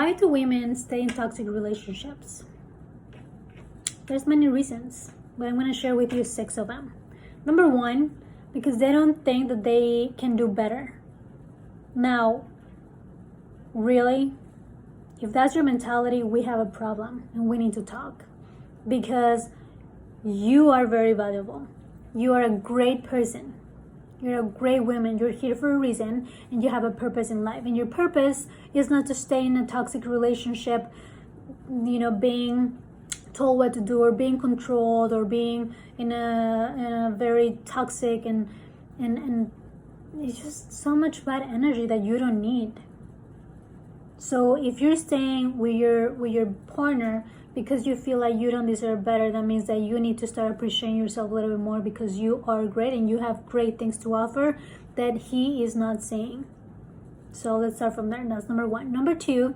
Why do women stay in toxic relationships? There's many reasons, but I'm going to share with you 6 of them. Number 1, because they don't think that they can do better. Now, really, if that's your mentality, we have a problem and we need to talk, because you are very valuable. You are a great person. You're a great woman. You're here for a reason, and you have a purpose in life. And your purpose is not to stay in a toxic relationship, being told what to do, or being controlled, or being in a very toxic and it's just so much bad energy that you don't need. So if you're staying with your partner because you feel like you don't deserve better, that means that you need to start appreciating yourself a little bit more, because you are great and you have great things to offer that he is not seeing. So let's start from there. That's number 1. Number 2,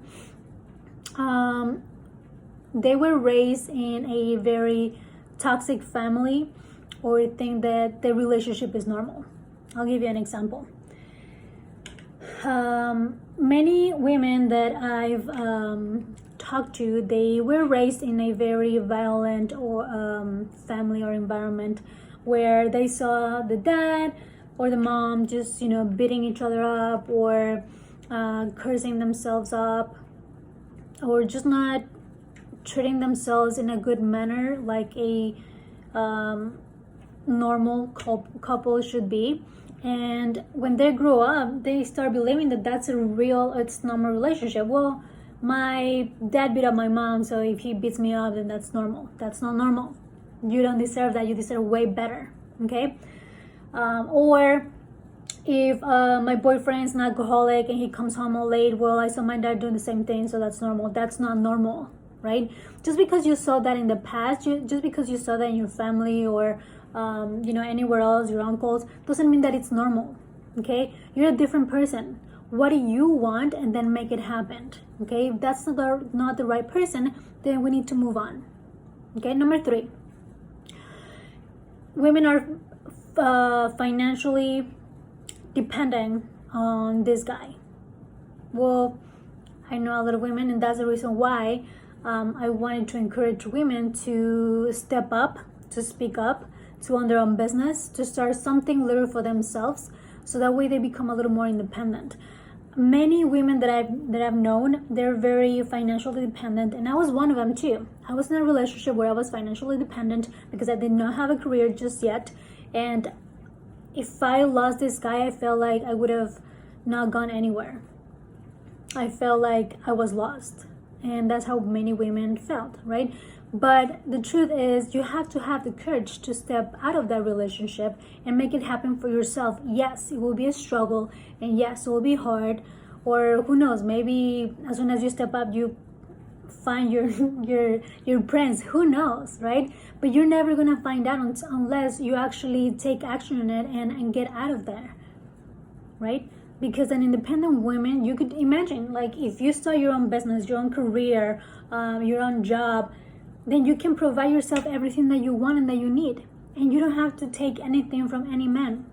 they were raised in a very toxic family, or think that the relationship is normal. I'll give you an example. Many women that I've talked to, they were raised in a very violent or family or environment where they saw the dad or the mom just beating each other up, or cursing themselves up, or just not treating themselves in a good manner like a normal couple should be. And when they grow up, they start believing that that's it's normal relationship. Well, my dad beat up my mom, so if he beats me up, then that's normal. That's not normal. You don't deserve that. You deserve way better. Okay? Or if my boyfriend's an alcoholic and he comes home all late, well, I saw my dad doing the same thing, so that's normal. That's not normal, right? Just because you saw that in the past, just because you saw that in your family, or anywhere else, your uncles, doesn't mean that it's normal. Okay? You're a different person. What do you want? And then make it happen. Okay? If that's not the right person, then we need to move on. Okay? Number 3, women are financially dependent on this guy. Well, I know a lot of women, and that's the reason why I wanted to encourage women to step up, to speak up, to own their own business, to start something little for themselves, so that way they become a little more independent. Many women that I've known, they're very financially dependent, and I was one of them too. I was in a relationship where I was financially dependent because I did not have a career just yet, and if I lost this guy, I felt like I would have not gone anywhere. I felt like I was lost, and that's how many women felt, right? But the truth is, you have to have the courage to step out of that relationship and make it happen for yourself. Yes, it will be a struggle, and yes, it will be hard, or who knows, maybe as soon as you step up, you find your prince, who knows, right? But you're never gonna find out unless you actually take action on it and get out of there, right? Because an independent woman, you could imagine, like, if you start your own business, your own career, your own job, then you can provide yourself everything that you want and that you need, and you don't have to take anything from any man,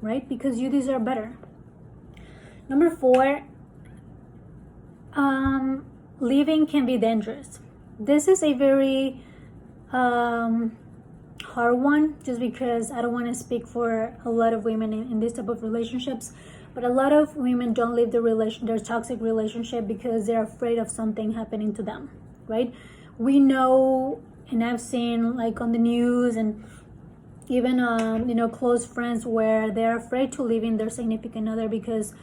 right? Because you deserve better. Number 4, leaving can be dangerous. This is a very hard one, just because I don't want to speak for a lot of women in this type of relationships, but a lot of women don't leave their toxic relationship because they're afraid of something happening to them, right? We know, and I've seen, like, on the news, and even close friends, where they're afraid to leave in their significant other because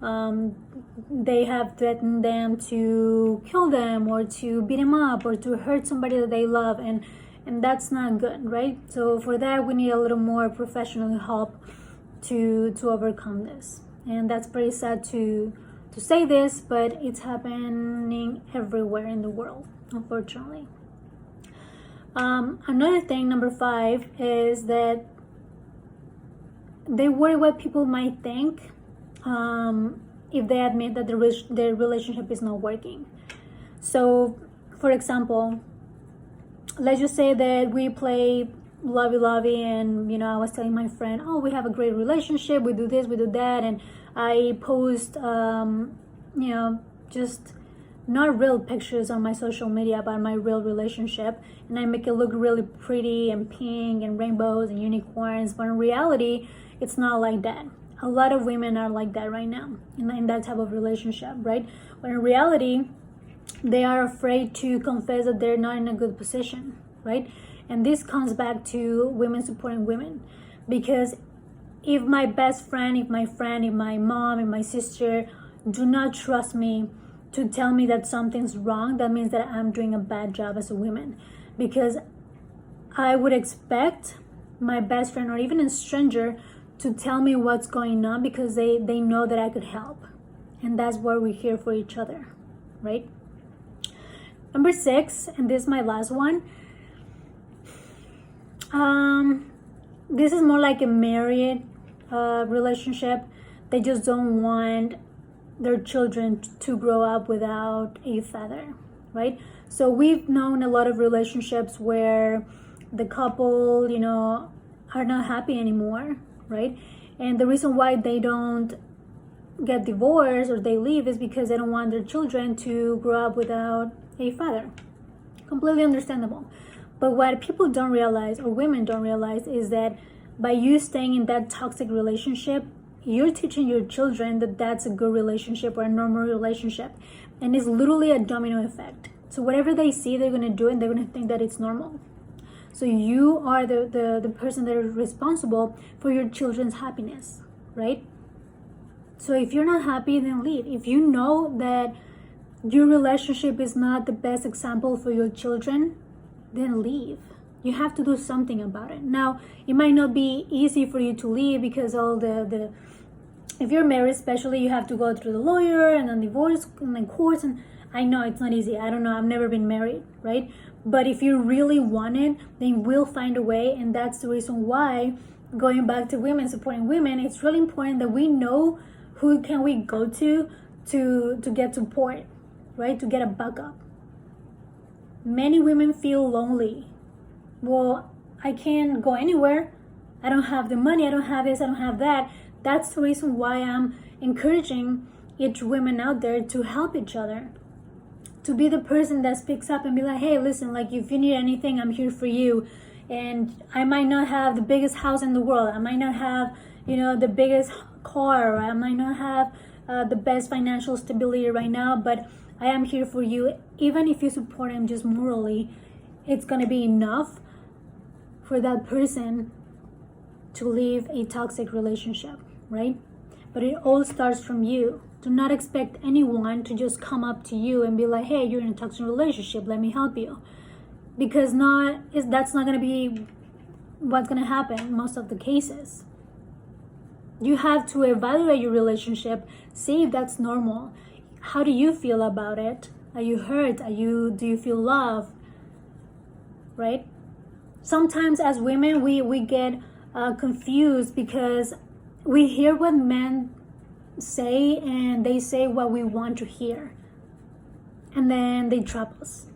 they have threatened them to kill them, or to beat them up, or to hurt somebody that they love, and that's not good, right? So for that, we need a little more professional help to overcome this. And that's pretty sad to say this, but it's happening everywhere in the world, unfortunately. Another thing, number 5, is that they worry what people might think if they admit that their relationship is not working. So, for example, let's just say that we play lovey-lovey, and I was telling my friend, oh, we have a great relationship, we do this, we do that, and I post just not real pictures on my social media about my real relationship, and I make it look really pretty and pink and rainbows and unicorns, but in reality it's not like that. A lot of women are like that right now in that type of relationship, right? But in reality they are afraid to confess that they're not in a good position, right? And this comes back to women supporting women, because if my best friend, if my friend, if my mom, if my sister do not trust me to tell me that something's wrong, that means that I'm doing a bad job as a woman. Because I would expect my best friend or even a stranger to tell me what's going on, because they know that I could help. And that's why we're here for each other, right? Number 6, and this is my last one. This is more like a married relationship. They just don't want their children to grow up without a father, right? So we've known a lot of relationships where the couple, are not happy anymore, right? And the reason why they don't get divorced or they leave is because they don't want their children to grow up without a father. Completely understandable. But what people don't realize, or women don't realize, is that by you staying in that toxic relationship, you're teaching your children that that's a good relationship or a normal relationship. And it's literally a domino effect. So whatever they see, they're going to do, and they're going to think that it's normal. So you are the person that is responsible for your children's happiness, right? So if you're not happy, then leave. If you know that your relationship is not the best example for your children, then leave. You have to do something about it. Now, it might not be easy for you to leave, because all if you're married especially, you have to go through the lawyer and then divorce and then courts, and I know it's not easy. I don't know, I've never been married, right? But if you really want it, then we'll find a way. And that's the reason why, going back to women supporting women, it's really important that we know who can we go to get support, right? To get a backup. Many women feel lonely. Well, I can't go anywhere. I don't have the money. I don't have this. I don't have that. That's the reason why I'm encouraging each woman out there to help each other. To be the person that speaks up and be like, hey, listen, like if you need anything, I'm here for you. And I might not have the biggest house in the world. I might not have, the biggest car. I might not have the best financial stability right now, but I am here for you. Even if you support him just morally, it's going to be enough for that person to leave a toxic relationship, right? But it all starts from you. Do not expect anyone to just come up to you and be like, hey, you're in a toxic relationship, let me help you. Because that's not going to be what's going to happen in most of the cases. You have to evaluate your relationship, see if that's normal. How do you feel about it? Are you hurt? Do you feel love? Right? Sometimes as women, we get confused because we hear what men say, and they say what we want to hear, and then they trap us,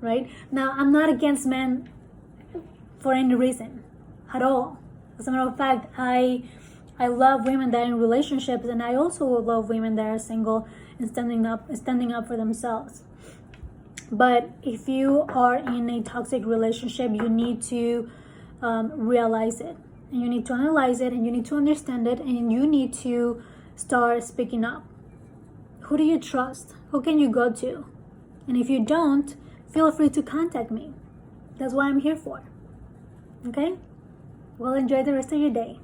right? Now, I'm not against men for any reason at all. As a matter of fact, I love women that are in relationships, and I also love women that are single and standing up for themselves. But if you are in a toxic relationship, you need to realize it, and you need to analyze it, and you need to understand it, and you need to start speaking up. Who do you trust? Who can you go to? And if you don't, feel free to contact me. That's what I'm here for. Okay? Well, enjoy the rest of your day.